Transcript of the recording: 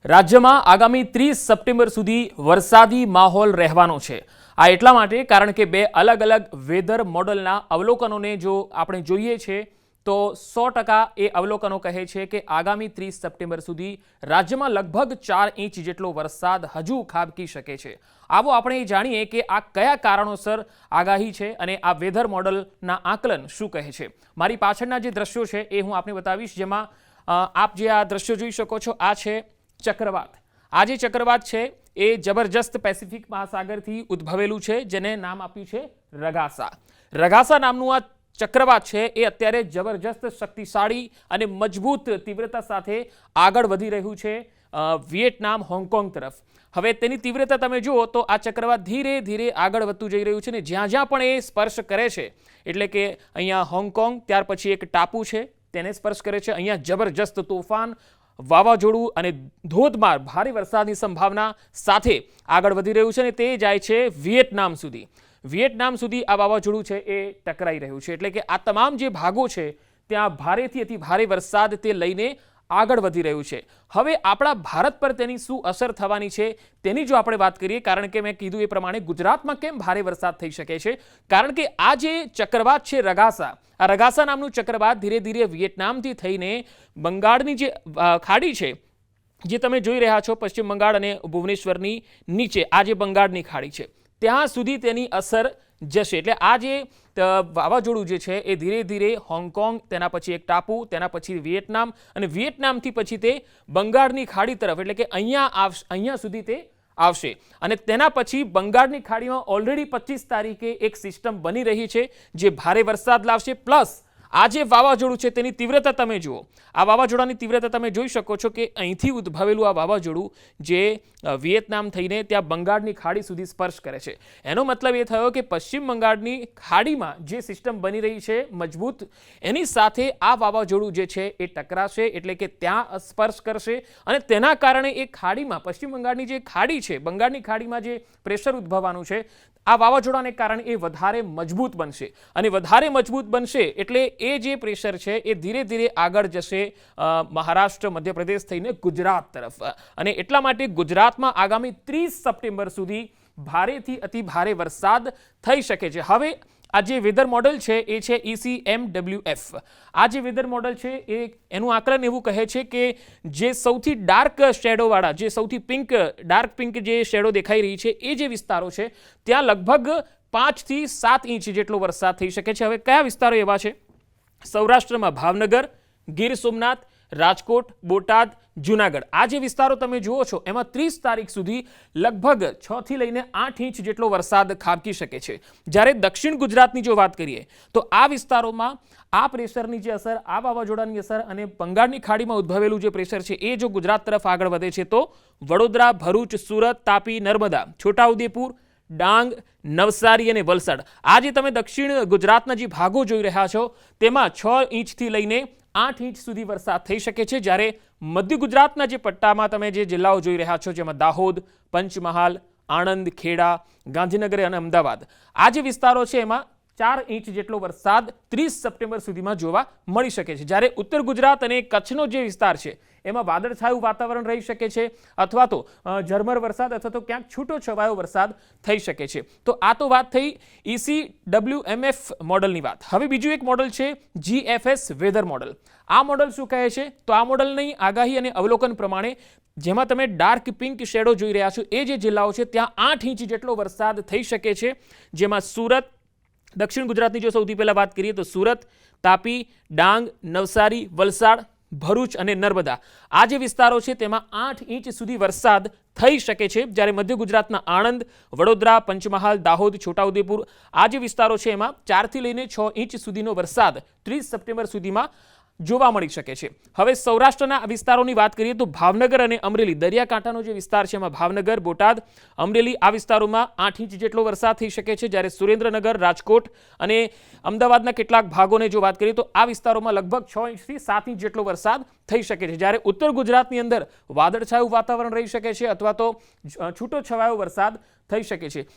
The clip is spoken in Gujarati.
રાજ્યમાં આગામી 30 સપ્ટેમ્બર સુધી વરસાદી માહોલ રહેવાનો છે। આ એટલા માટે કારણ કે બે અલગ અલગ વેધર મોડલના અવલોકનોને જો આપણે જોઈએ છે તો 100% એ અવલોકનો કહે છે કે આગામી 30 સપ્ટેમ્બર સુધી રાજ્યમાં લગભગ 4 ઇંચ જેટલો વરસાદ હજુ ખાબકી શકે છે। આવો આપણે જાણીએ કે આ કયા કારણોસર આગાહી છે અને આ વેધર મોડલના આકલન શું કહે છે। મારી પાછળના જે દ્રશ્યો છે એ હું આપને બતાવીશ, જેમાં આપ જે આ દ્રશ્યો જોઈ શકો છો આ છે ચક્રવાત। આ જે ચક્રવાત છે એ જબરજસ્ત પેસિફિક મહાસાગરથી ઉદ્ભવેલું છે, જેને નામ આપ્યું છે રગાસા। રગાસા નામનું આ ચક્રવાત છે એ અત્યારે જબરજસ્ત શક્તિશાળી અને મજબૂત તીવ્રતા સાથે આગળ વધી રહ્યું છે વિયેટનામ હોંગકોંગ તરફ। હવે તેની તીવ્રતા તમે જુઓ તો આ ચક્રવાત ધીરે ધીરે આગળ વધતું જઈ રહ્યું છે ને જ્યાં જ્યાં પણ એ સ્પર્શ કરે છે, એટલે કે અહીંયા હોંગકોંગ, ત્યાર પછી એક ટાપુ છે તેને સ્પર્શ કરે છે, અહીંયા જબરજસ્ત તોફાન, વાવાઝોડું અને ધોધમાર ભારે વરસાદની સંભાવના સાથે આગળ વધી રહ્યું છે અને તે જાય છે વિયેટનામ સુધી। વિયેટનામ સુધી આ વાવાઝોડું છે એ ટકરાઈ રહ્યું છે, એટલે કે આ તમામ જે ભાગો છે ત્યાં ભારેથી અતિ ભારે વરસાદ તે લઈને આગળ વધી રહ્યું છે। હવે આપણા ભારત પર તેની શું અસર થવાની છે તેની જો આપણે વાત કરીએ, કારણ કે મેં કીધું એ પ્રમાણે ગુજરાતમાં કેમ ભારે વરસાદ થઈ શકે છે, કારણ કે આ જે ચક્રવાત છે રગાસા, આ રગાસા નામનું ચક્રવાત ધીરે ધીરે વિયેટનામથી થઈને બંગાળની જે ખાડી છે જે તમે જોઈ રહ્યા છો પશ્ચિમ બંગાળ અને ભુવનેશ્વરની નીચે આ જે બંગાળની ખાડી છે ત્યાં સુધી તેની અસર જશે। એટલે આ જે વાવાઝોડું જે છે એ ધીરે ધીરે હોંગકોંગ, તેના પછી એક ટાપુ, તેના પછી વિયેટનામ અને વિયેટનામથી પછી તે બંગાળની ખાડી તરફ, એટલે કે અહીંયા સુધી તે આવશે અને તેના પછી બંગાળની ખાડીમાં ઓલરેડી 25 તારીખે એક સિસ્ટમ બની રહી છે જે ભારે વરસાદ લાવશે। પ્લસ આ જે વાવાઝોડું છે તેની તીવ્રતા તમે જુઓ, આ વાવાઝોડાની તીવ્રતા તમે જોઈ શકો છો કે અહીંથી ઉદ્ભવેલું આ વાવાઝોડું જે વિયેટનામ થઈને ત્યાં બંગાળની ખાડી સુધી સ્પર્શ કરે છે। એનો મતલબ એ થયો કે પશ્ચિમ બંગાળની ખાડીમાં જે સિસ્ટમ બની રહી છે મજબૂત, એની સાથે આ વાવાઝોડું જે છે એ ટકરાશે, એટલે કે ત્યાં સ્પર્શ કરશે અને તેના કારણે એ ખાડીમાં, પશ્ચિમ બંગાળની જે ખાડી છે, બંગાળની ખાડીમાં જે પ્રેશર ઉદ્ભવવાનું છે આ વાવાઝોડાને કારણે એ વધારે મજબૂત બનશે અને વધારે મજબૂત બનશે એટલે એ જે પ્રેશર છે એ ધીરે ધીરે આગળ જશે મહારાષ્ટ્ર, મધ્યપ્રદેશ થઈને ગુજરાત તરફ અને એટલા માટે ગુજરાતમાં આગામી 30 સપ્ટેમ્બર સુધી ભારેથી અતિ ભારે વરસાદ થઈ શકે છે। હવે આ જે વેધર મોડલ છે એ છે ECMWF। આ જે વેધર મોડલ છે એ એનું આકલન એવું કહે છે કે જે સૌથી ડાર્ક શેડોવાળા, જે સૌથી ડાર્ક પિંક જે શેડો દેખાઈ રહી છે એ જે વિસ્તારો છે ત્યાં લગભગ 5 થી 7 ઇંચ જેટલો વરસાદ થઈ શકે છે। હવે કયા વિસ્તારો એવા છે? સૌરાષ્ટ્રમાં ભાવનગર, ગીર સોમનાથ, રાજકોટ, બોટાદ, જુનાગઢ, આ જે વિસ્તારો તમે જુઓ છો એમાં 30 તારીખ સુધી લગભગ 6 થી લઈને 8 ઇંચ જેટલો વરસાદ ખાબકી શકે છે। જ્યારે દક્ષિણ ગુજરાતની જો વાત કરીએ તો આ વિસ્તારોમાં આ પ્રેશરની જે અસર, આ વાવાઝોડાની અસર અને બંગાળની ખાડીમાં ઉદ્ભવેલું જે પ્રેશર છે એ જો ગુજરાત તરફ આગળ વધે છે તો વડોદરા, ભરૂચ, સુરત, તાપી, નર્મદા, છોટાઉદેપુર, ડાંગ, નવસારી અને વલસાડ, આ જે તમે દક્ષિણ ગુજરાતના જે ભાગો જોઈ રહ્યા છો તેમાં 6 ઇંચથી લઈને 8 ઇંચ સુધી વરસાદ થઈ શકે છે। જ્યારે મધ્ય ગુજરાતના જે પટ્ટામાં તમે જે જિલ્લાઓ જોઈ રહ્યા છો જેમાં દાહોદ, પંચમહાલ, આણંદ, ખેડા, ગાંધીનગર અને અમદાવાદ, આ જે વિસ્તારો છે એમાં 4 ઇંચ જેટલો વરસાદ 30 સપ્ટેમ્બર સુધીમાં જોવા મળી શકે છે। જ્યારે ઉત્તર ગુજરાત અને કચ્છનો જે વિસ્તાર છે એમાં વાદળછાયું વાતાવરણ રહી શકે છે અથવા તો ઝરમર વરસાદ અથવા તો ક્યાંક છૂટો છવાયો વરસાદ થઈ શકે છે। તો આ તો વાત થઈ ECWMF મોડલની વાત। હવે બીજું એક મોડલ છે GFS વેધર મોડલ। આ મોડલ શું કહે છે? તો આ મોડલની આગાહી અને અવલોકન પ્રમાણે જેમાં તમે ડાર્ક પિંક શેડો જોઈ રહ્યા છો એ જે જિલ્લાઓ છે ત્યાં 8 ઇંચ જેટલો વરસાદ થઈ શકે છે, જેમાં સુરત, દક્ષિણ ગુજરાતની જો સૌથી પહેલા વાત કરીએ તો સુરત, તાપી, ડાંગ, નવસારી, વલસાડ, ભરૂચ અને નર્મદા, આ જે વિસ્તારો છે તેમાં 8 ઇંચ સુધી વરસાદ થઈ શકે છે। જ્યારે મધ્ય ગુજરાતના આણંદ, વડોદરા, પંચમહાલ, દાહોદ, છોટાઉદેપુર, આ જે વિસ્તારો છે એમાં 4 થી લઈને 6 ઇંચ સુધીનો વરસાદ 30 સપ્ટેમ્બર સુધીમાં જોવા મળી શકે છે। હવે સૌરાષ્ટ્રના વિસ્તારોની વાત કરીએ તો ભાવનગર અને અમરેલી, દરિયાકાંઠાનો જે વિસ્તાર છે એમાં ભાવનગર, બોટાદ, અમરેલી, આ વિસ્તારોમાં 8 ઇંચ જેટલો વરસાદ થઈ શકે છે। જ્યારે સુરેન્દ્રનગર, રાજકોટ અને અમદાવાદના કેટલાક ભાગોને જો વાત કરીએ તો આ વિસ્તારોમાં લગભગ 6 ઇંચથી 7 ઇંચ જેટલો વરસાદ થઈ શકે છે। જ્યારે ઉત્તર ગુજરાતની અંદર વાદળછાયું વાતાવરણ રહી શકે છે અથવા તો છૂટો છવાયો વરસાદ થઈ શકે છે।